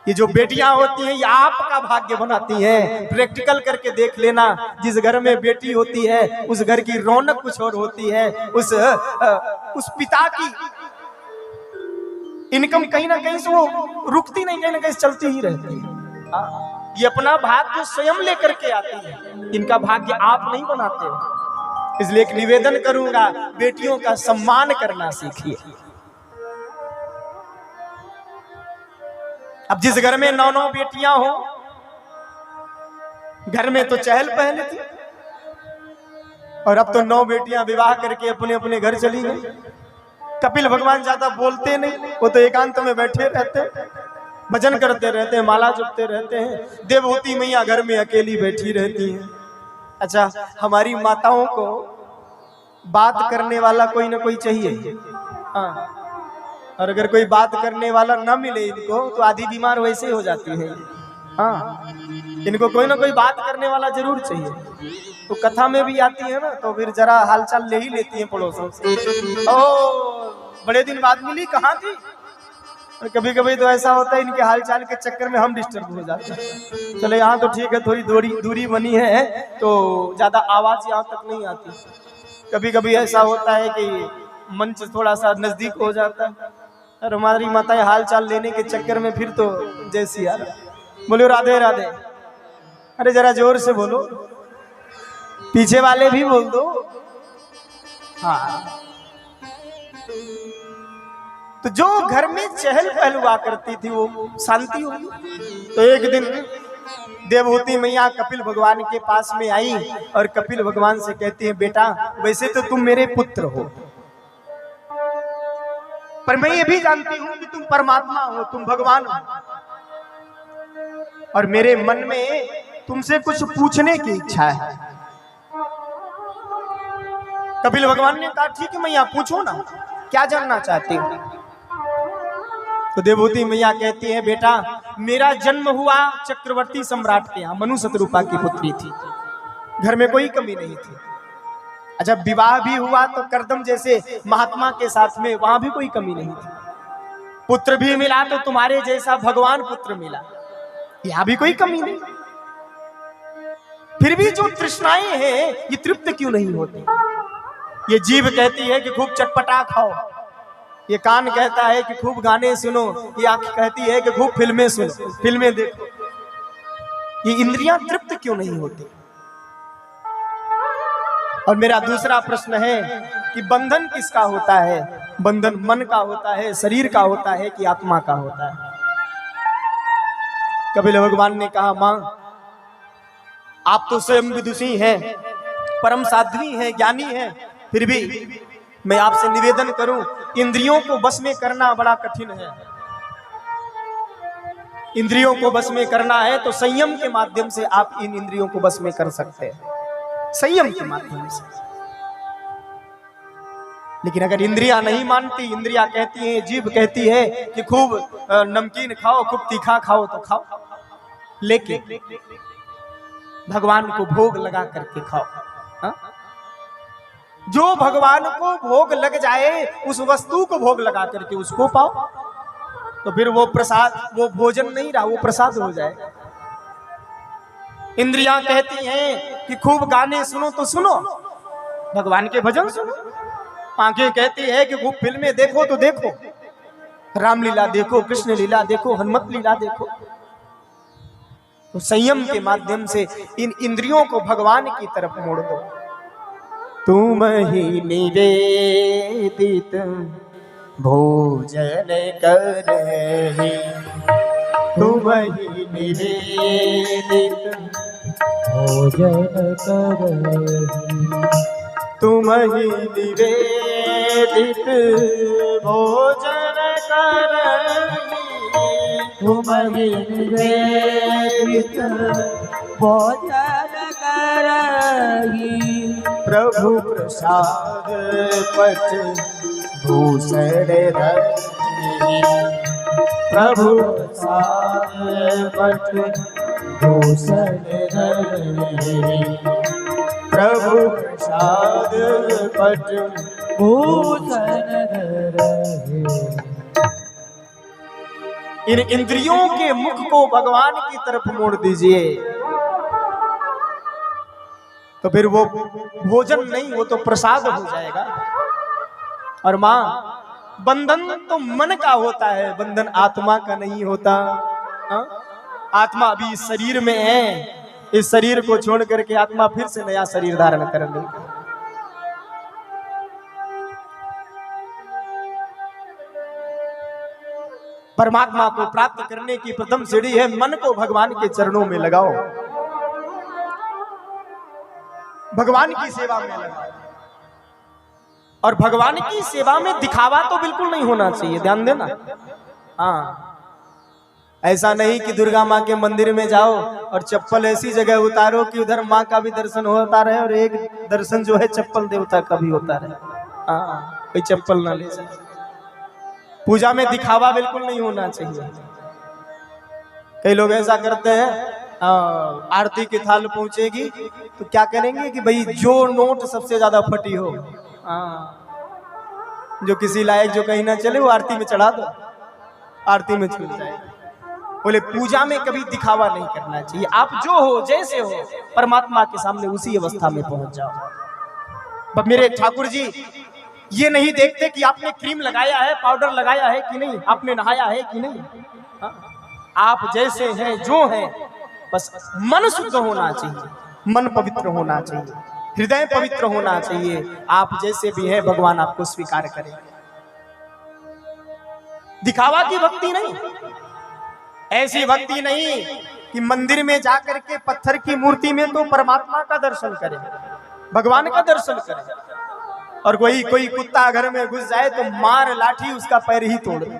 ये जो बेटियां होती हैं ये आपका भाग्य बनाती हैं। प्रैक्टिकल करके देख लेना, जिस घर में बेटी होती है उस घर की रौनक कुछ और होती है। उस पिता की इनकम कहीं ना कहीं से वो रुकती नहीं, कहीं ना कहीं चलती ही रहती है। ये अपना भाग्य स्वयं लेकर के आती है, इनका भाग्य आप नहीं बनाते हो। इसलिए एक निवेदन करूंगा, बेटियों का सम्मान करना सीखिए। अब जिस घर में 9 बेटियां हो, घर में तो चहल पहल थी, और अब तो 9 बेटियां विवाह करके अपने अपने घर चली गई। कपिल भगवान ज्यादा बोलते नहीं, वो तो एकांत में बैठे रहते, भजन करते रहते हैं, माला जपते रहते हैं। देवहूति मैया घर में अकेली बैठी रहती हैं। अच्छा, हमारी माताओं को बात करने वाला कोई ना कोई चाहिए। हाँ, और अगर कोई बात करने वाला ना मिले इनको तो आधी बीमार वैसे हो जाती है। हाँ, इनको कोई ना कोई बात करने वाला जरूर चाहिए। तो कथा में भी आती है ना, तो फिर जरा हालचाल ले ही लेती है पड़ोसों से। ओ बड़े दिन बाद मिली, कहाँ थी। और कभी कभी तो ऐसा होता है इनके हालचाल के चक्कर में हम डिस्टर्ब हो जाते हैं। चलो यहाँ तो ठीक है, थोड़ी दूरी बनी है तो ज्यादा आवाज यहाँ तक नहीं आती। कभी कभी ऐसा होता है कि मंच थोड़ा सा नजदीक हो जाता है, और हमारी माताएं हाल चाल लेने के चक्कर में फिर तो जैसी यार बोलो राधे राधे। अरे जरा जोर से बोलो, पीछे वाले भी बोल दो। हाँ, तो जो घर में चहल पहल हुआ करती थी वो शांति होगी। तो एक दिन देवहूति मैया कपिल भगवान के पास में आई और कपिल भगवान से कहती है, बेटा वैसे तो तुम मेरे पुत्र हो, पर मैं ये भी जानती हूं कि तुम परमात्मा हो, तुम भगवान हो, और मेरे मन में तुमसे कुछ पूछने की इच्छा है। कपिल भगवान ने कहा ठीक है मैया पूछो ना, क्या जानना चाहती हो। तो देवहूति मैया कहती है, बेटा मेरा जन्म हुआ चक्रवर्ती सम्राट के यहाँ, मनु शतरूपा की पुत्री थी, घर में कोई कमी नहीं थी। जब विवाह भी हुआ तो करदम जैसे महात्मा के साथ में, वहां भी कोई कमी नहीं थी। पुत्र भी मिला तो तुम्हारे जैसा भगवान पुत्र मिला, यहां भी कोई कमी नहीं। फिर भी जो तृष्णाएं हैं ये तृप्त क्यों नहीं होती। ये जीभ कहती है कि खूब चटपटा खाओ, ये कान कहता है कि खूब गाने सुनो, ये आंख कहती है कि खूब फिल्में सुनो, फिल्में देखो। ये इंद्रियां तृप्त क्यों नहीं होती। और मेरा दूसरा प्रश्न है कि बंधन किसका होता है। बंधन मन का होता है, शरीर का होता है कि आत्मा का होता है। कपिल भगवान ने कहा, मां आप तो स्वयं विदुषी हैं, परम साध्वी हैं, ज्ञानी हैं, फिर भी मैं आपसे निवेदन करूं, इंद्रियों को बस में करना बड़ा कठिन है। इंद्रियों को बस में करना है तो संयम के माध्यम से आप इन इंद्रियों को बस में कर सकते हैं, संयम के माध्यम से। लेकिन अगर इंद्रियां नहीं मानती, इंद्रियां कहती हैं, जीभ कहती है कि खूब नमकीन खाओ, खूब तीखा खाओ, तो खाओ, लेकिन भगवान को भोग लगा करके खाओ। हा? जो भगवान को भोग लग जाए, उस वस्तु को भोग लगा करके उसको पाओ, तो फिर वो प्रसाद, वो भोजन नहीं रहा, वो प्रसाद हो जाएगा। इंद्रियां कहती हैं कि खूब गाने सुनो, तो सुनो, भगवान के भजन सुनो। आंखें कहती है कि खूब फिल्में देखो, तो देखो, रामलीला देखो, कृष्ण लीला देखो, हनुमत लीला देखो। तो संयम के माध्यम से इन इंद्रियों को भगवान की तरफ मोड़ दो। तुम ही निवेदित भोजन करहि, तुम ही निवेदित भोजन करहि, तुम ही निवेदित भोजन करहि, तुम ही निवेदित भोजन करहि। प्रभु प्रसाद पट भूषण धरि, प्रभु प्रसाद पट भूषण धरि, प्रभु प्रसाद पट भूषण धरि। इन इंद्रियों के मुख को भगवान की तरफ मोड़ दीजिए, तो फिर वो भोजन नहीं, वो तो प्रसाद हो जाएगा। और मां, बंधन तो मन का होता है, बंधन आत्मा का नहीं होता। हा? आत्मा अभी इस शरीर में है, इस शरीर को छोड़ करके आत्मा फिर से नया शरीर धारण कर लेगा। परमात्मा को प्राप्त करने की प्रथम सीढ़ी है मन को भगवान के चरणों में लगाओ, भगवान की सेवा में लगाओ। और भगवान की सेवा में दिखावा तो बिल्कुल नहीं होना चाहिए, ध्यान देना। हाँ, ऐसा नहीं कि दुर्गा माँ के मंदिर में जाओ और चप्पल ऐसी जगह उतारो कि उधर माँ का भी दर्शन होता रहे और एक दर्शन जो है चप्पल देवता का भी होता रहे। हाँ, कोई चप्पल ना ले जाए। पूजा में दिखावा बिल्कुल नहीं होना चाहिए। कई लोग ऐसा करते हैं, आरती की थाल पहुंचेगी तो क्या करेंगे कि भाई जो नोट सबसे ज्यादा फटी हो, जो किसी लायक जो कहीं ना चले, वो आरती में चढ़ा दो, आरती में छूट जाए। बोले पूजा में कभी दिखावा नहीं करना चाहिए। आप जो हो, जैसे हो, परमात्मा के सामने उसी अवस्था में पहुंच जाओ। पर मेरे ठाकुर जी ये नहीं देखते कि आपने क्रीम लगाया है, पाउडर लगाया है कि नहीं, आपने नहाया है कि नहीं। आप जैसे हैं, जो हैं, बस मन शुद्ध होना चाहिए, मन पवित्र होना चाहिए, हृदय पवित्र होना चाहिए। आप जैसे भी हैं, भगवान आपको स्वीकार करें। दिखावा की भक्ति नहीं, ऐसी भक्ति नहीं कि मंदिर में जाकर के पत्थर की मूर्ति में तो परमात्मा का दर्शन करें, भगवान का दर्शन करें, और कोई कुत्ता घर में घुस जाए तो मार लाठी उसका पैर ही तोड़ दे।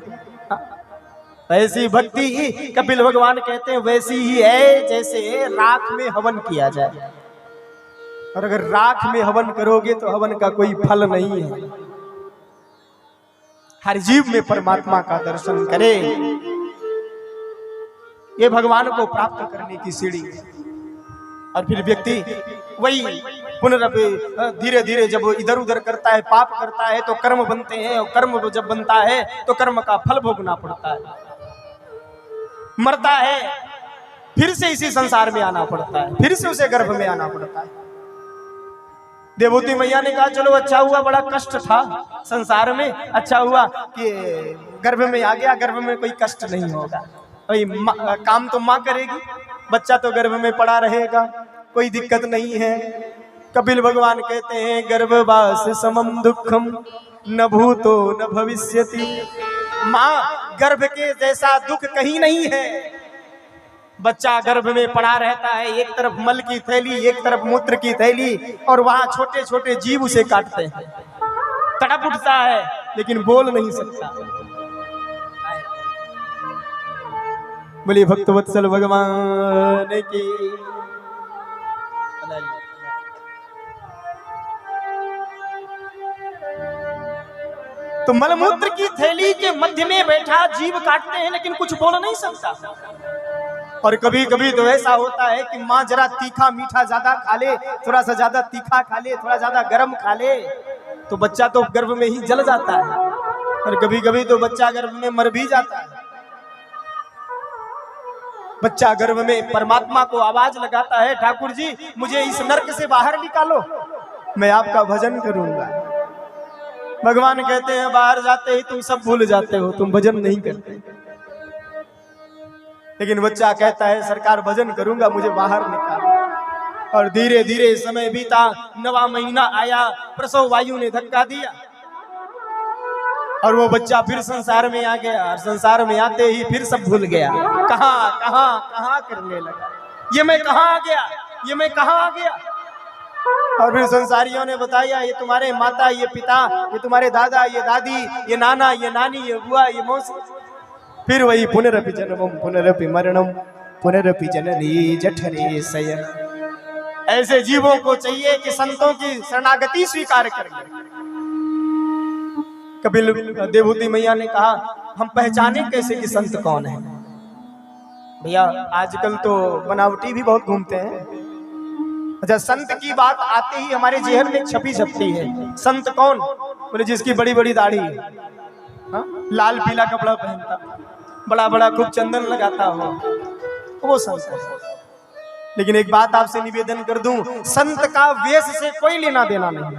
ऐसी भक्ति कपिल भगवान कहते हैं वैसी ही है जैसे राख में हवन किया जाए। और अगर राख में हवन करोगे तो हवन का कोई फल नहीं है। हर जीव में परमात्मा का दर्शन करे, ये भगवान को प्राप्त करने की सीढ़ी है। और फिर व्यक्ति वही पुनः धीरे धीरे जब इधर उधर करता है, पाप करता है, तो कर्म बनते हैं, और कर्म जब बनता है तो कर्म का फल भोगना पड़ता है। मरता है, फिर से इसी संसार में आना पड़ता है, फिर से उसे गर्भ में आना पड़ता है। देवहूति मैया ने कहा चलो अच्छा हुआ, बड़ा कष्ट था संसार में, अच्छा हुआ कि गर्भ में आ गया, गर्भ में कोई कष्ट नहीं होगा, काम तो माँ करेगी, बच्चा तो गर्भ में पड़ा रहेगा, कोई दिक्कत नहीं है। कपिल भगवान कहते हैं गर्भवास समम दुखम न भूतो न भविष्यति। माँ, गर्भ के जैसा दुख कहीं नहीं है। बच्चा गर्भ में पड़ा रहता है, एक तरफ मल की थैली, एक तरफ मूत्र की थैली, और वहां छोटे छोटे जीव उसे काटते हैं, तड़प उठता है लेकिन बोल नहीं सकता। बोलिए भक्तवत्सल भगवान की। तो मलमूत्र की थैली के मध्य में बैठा जीव काटते हैं लेकिन कुछ बोल नहीं सकता। और कभी कभी तो ऐसा होता है कि माँ जरा तीखा मीठा ज्यादा खा ले, थोड़ा सा ज्यादा तीखा खा ले, थोड़ा ज्यादा गर्म खा ले, तो बच्चा तो गर्भ में ही जल जाता है। और कभी कभी तो बच्चा गर्भ में मर भी जाता है। बच्चा गर्भ में परमात्मा को आवाज लगाता है, ठाकुर जी मुझे इस नरक से बाहर निकालो, मैं आपका भजन करूंगा। भगवान कहते हैं बाहर जाते ही तुम सब भूल जाते हो, तुम भजन नहीं करते। लेकिन बच्चा कहता है सरकार भजन करूंगा, मुझे बाहर निकालो। और धीरे धीरे समय बीता, 9वां महीना आया, प्रसव वायु ने धक्का दिया और वो बच्चा फिर संसार में आ गया। और संसार में आते ही फिर सब भूल गया, कहां कहां कहां करने लगा, ये मैं कहां आ गया, ये मैं कहां आ गया। और फिर संसारियों ने बताया ये तुम्हारे माता, ये पिता, ये तुम्हारे दादा, ये दादी, ये नाना, ये नानी, ये बुआ, ये मौसी। फिर वही पुनरपि जन्मम पुनरपि मरणम पुनरपि जननी जठरे शयन। ऐसे जीवों को चाहिए कि संतों की शरणागति स्वीकार कर ले। कपिल देवहूति मैया ने कहा हम पहचाने कैसे कि संत कौन है। भैया आजकल तो बनावटी भी बहुत घूमते हैं। अच्छा, संत की बात आते ही हमारे जेहन में छपी छपती है, संत कौन? बोले जिसकी बड़ी बड़ी दाढ़ी है, लाल पीला कपड़ा पहनता, बड़ा बड़ा खूब चंदन लगाता हो, वो संत है। लेकिन एक बात आपसे निवेदन कर दूं, संत का वेश से कोई लेना देना नहीं,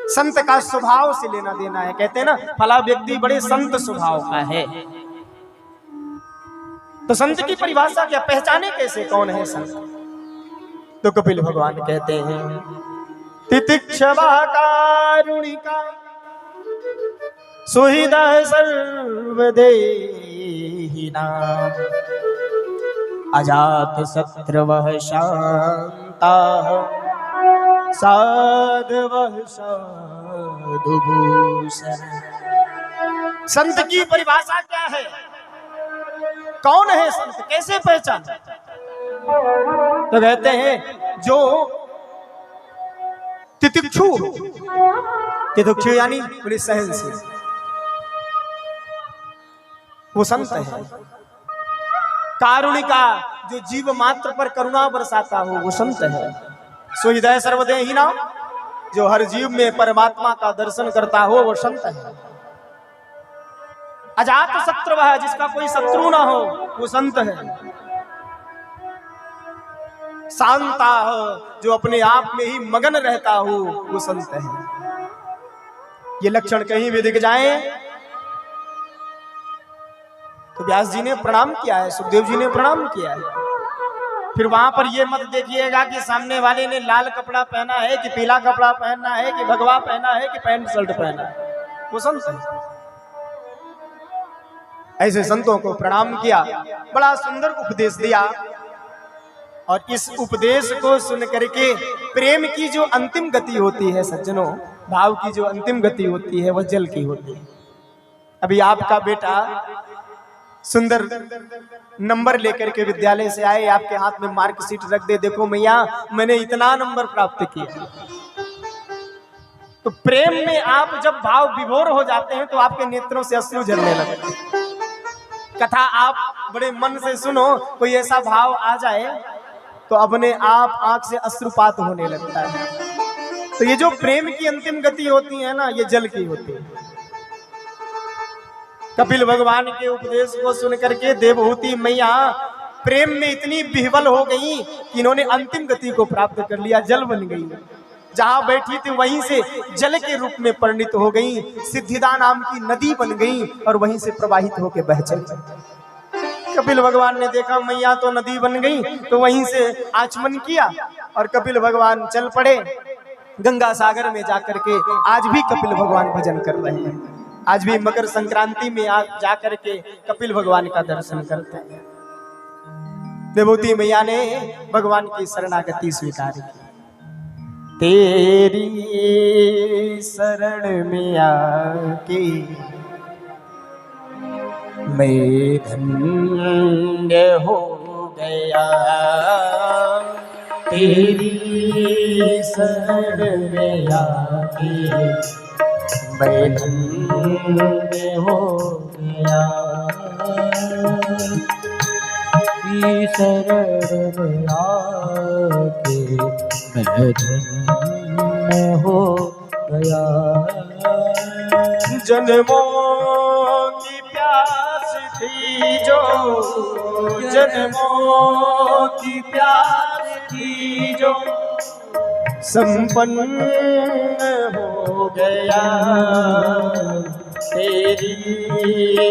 संत का स्वभाव से लेना देना है। कहते हैं ना फला व्यक्ति बड़े संत स्वभाव का है। तो संत की परिभाषा क्या, पहचाने कैसे कौन है संत? तो कपिल भगवान कहते हैं तितिक्षवा कारुणिका सुहृदः सर्वदेहिना अजात शत्रुवः शान्ताः साधवः साधुभूषण। संत की परिभाषा क्या है, कौन है संत, कैसे पहचान? तो कहते हैं जो तितिक्षु, तितिक्षु यानी बड़ी सहनशील, वो संत है। कारुणिका, जो जीव मात्र पर करुणा बरसाता हो, वो संत है। सुहृदय सर्वदेहिना, जो हर जीव में परमात्मा का दर्शन करता हो, वो संत है। अजात शत्रु है, जिसका कोई शत्रु ना हो, वो संत है। शांता हो, जो अपने आप में ही मगन रहता हो, वो संत है। ये लक्षण कहीं भी दिख जाए तो व्यास जी ने प्रणाम किया है, सुखदेव जी ने प्रणाम किया है। फिर वहां पर ये मत देखिएगा कि सामने वाले ने लाल कपड़ा पहना है कि पीला कपड़ा पहनना है कि भगवा पहना है कि पैंट शर्ट पहना है, वो संत है। ऐसे संतों को प्रणाम किया, बड़ा सुंदर उपदेश दिया। और इस उपदेश को सुन करके प्रेम की जो अंतिम गति होती है सज्जनों, भाव की जो अंतिम गति होती है, वह जल की होती है। अभी आपका बेटा सुंदर नंबर लेकर के विद्यालय से आए, आपके हाथ में मार्कशीट रख दे, देखो मैया मैंने इतना नंबर प्राप्त किया। तो प्रेम में आप जब भाव विभोर हो जाते हैं तो आपके नेत्रों से अश्रु झरने लगते हैं। कथा आप बड़े मन से सुनो, कोई ऐसा भाव आ जाए तो अपने आप आंख से अश्रुपात होने लगता है। तो ये जो प्रेम की अंतिम गति होती है ना, ये जल की होती है। कपिल भगवान के उपदेश को सुन करके देवहूति मैया प्रेम में इतनी विह्वल हो गई कि इन्होंने अंतिम गति को प्राप्त कर लिया, जल बन गई। जहां बैठी थी वहीं से जल के रूप में परिणित हो गई, सिद्धिदा नाम की नदी बन गई और वहीं से प्रवाहित होकर बह चली। कपिल भगवान ने देखा मैया तो नदी बन गई, तो वहीं से आचमन किया और कपिल भगवान चल पड़े गंगा सागर में जाकर के। आज भी कपिल भगवान भजन कर रहे हैं, आज भी मकर संक्रांति में जाकर के कपिल भगवान का दर्शन करते हैं। देवहूति मैया ने भगवान की शरणागति स्वीकार की। तेरी शरण में आके मैं धन्य हो गया, तेरी शरण में आके मैं धन्य हो गया। की शरण में आके मैं धन्य हो गया। जन्मों की प्यास थी जो, जन्मों की प्यास थी जो, संपन्न हो गया। तेरी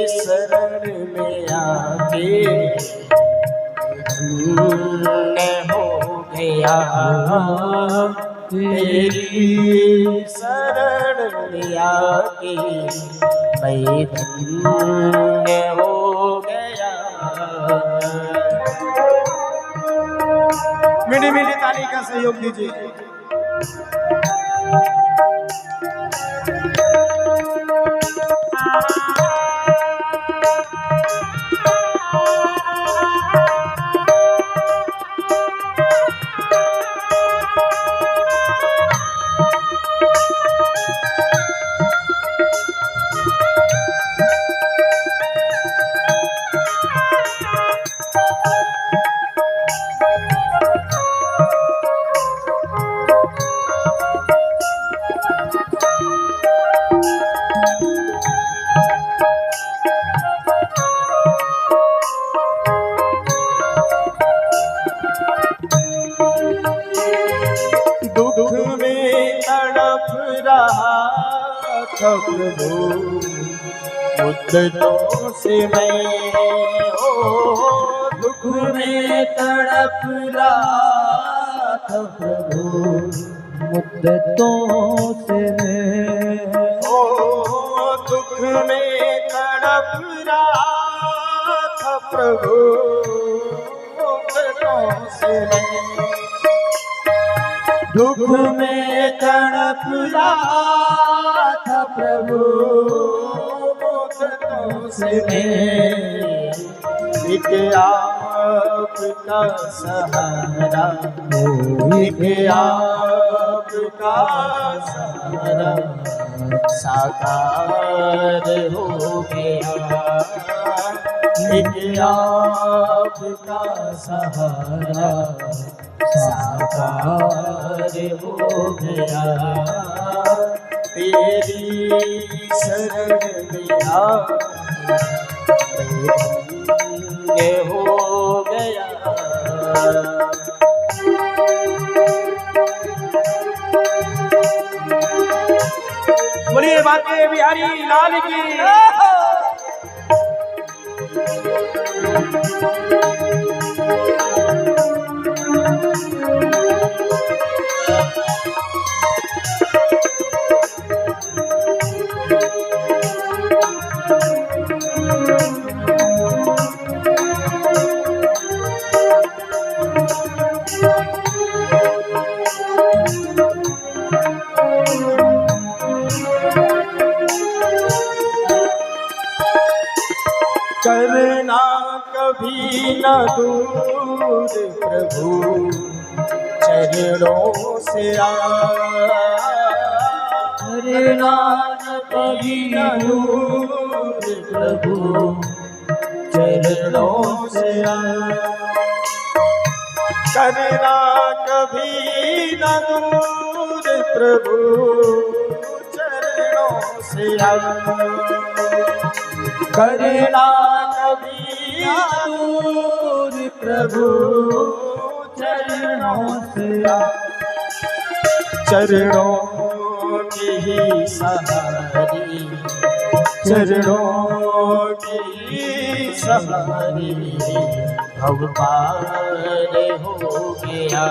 शरण में आके धन्य हो गया। तेरी शरण में आके मैं धन्य हो गया। मीठी मीठी ताली का सहयोग दीजिए। दुख में तड़प रहा था प्रभु, मुद्दतों से मैं, ओ दुख में तड़प रहा था प्रभु, मुद्दतों से मैं, ओ दुख में तड़प रहा था प्रभु, मुद्दतों से मैं, दुख में तड़प रहा था प्रभु, मुद्दतों से मैं, एक आपका सहारा, एक आपका सहारा साकार हो गया। एक आपका सहारा साकार हो गया। तेरी शरण में आके धन्य हो गया। बोलिए बांके बिहारी लाल की। करना कभी न दूर प्रभु, चरणों से करना कभी न दूर प्रभु, चरणों से करना कभी न दूर प्रभु, चरणों से करना कभी दूर प्रभु, चरणों से चरणों की ही सहारी, चरणों की सहारी भव पार हो गया।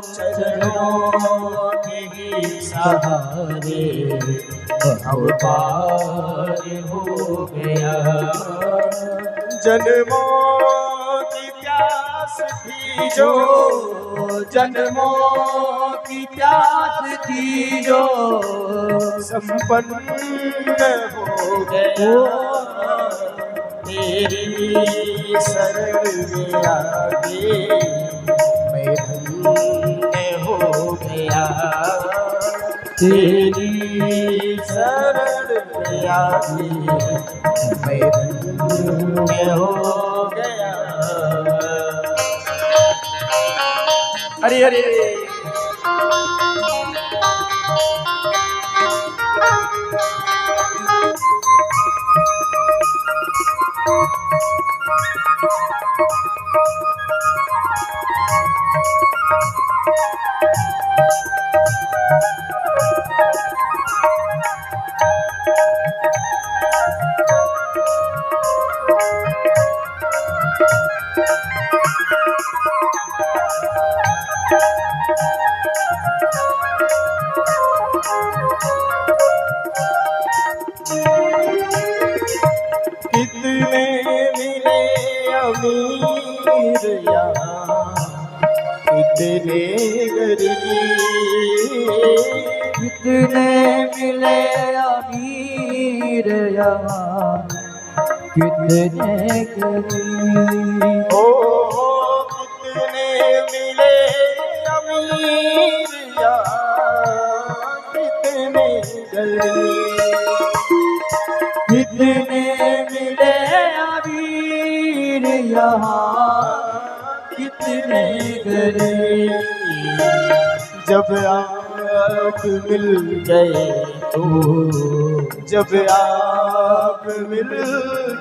चरणों की ही सहारे भव पार हो गया। जन्मों की प्यास थी जो, जन्मों की प्यास थी जो, संपन्न हो गया। तेरी शरण में आके मैं धन्य हो गया। तेरी शरण में आके मैं धन्य हो गया। हरे हरे कितने मिले अमीर यहाँ, कितने गरीब, कितने मिले अमीर यहाँ, कितने गरीब। ओ कितने मिले अमीर यहाँ, कितने गरीब, कितने मिले अमीर यहाँ, कितने गरीब। जब आप मिल गए तो, जब आप मिल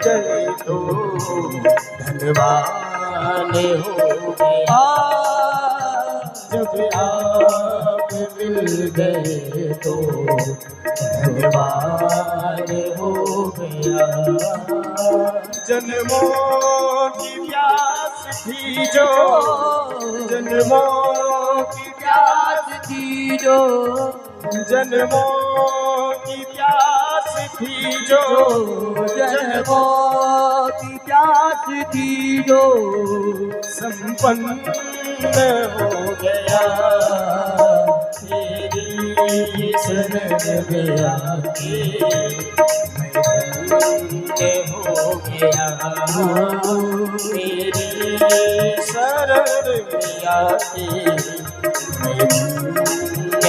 गए तो धनवान हो गया। जब आप मिल गए तो धनवान हो गया। जन्मों की प्यास थी जो, जन्मों की प्यास थी जो, जन्मों की प्यास थी जो, जन्मों की प्यास थी जो, संपन्न हो गया। तेरी शरण में आके मैं धन्य हो गया। तेरी शरण में आके मैं धन्य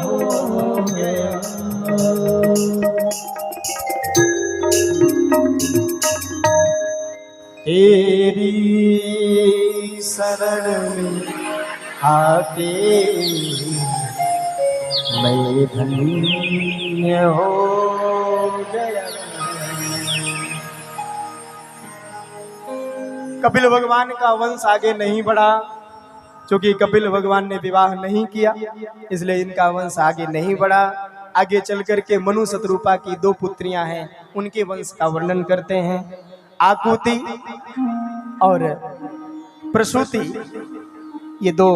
हो गया। तेरी शरण में आके मैं धन्य हो गया। कपिल भगवान का वंश आगे नहीं बढ़ा, क्योंकि कपिल भगवान ने विवाह नहीं किया, इसलिए इनका वंश आगे नहीं बढ़ा। आगे चल करके मनु शतरूपा की 2 पुत्रियां हैं, उनके वंश का वर्णन करते हैं। आकुति और प्रसूति, ये 2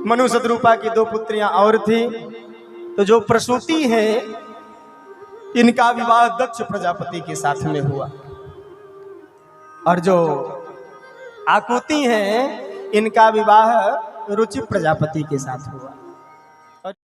मनु शतरूपा की 2 पुत्रियां और थी। तो जो प्रसूति है, इनका विवाह दक्ष प्रजापति के साथ में हुआ, और जो आकुति हैं, इनका विवाह रुचि प्रजापति के साथ हुआ।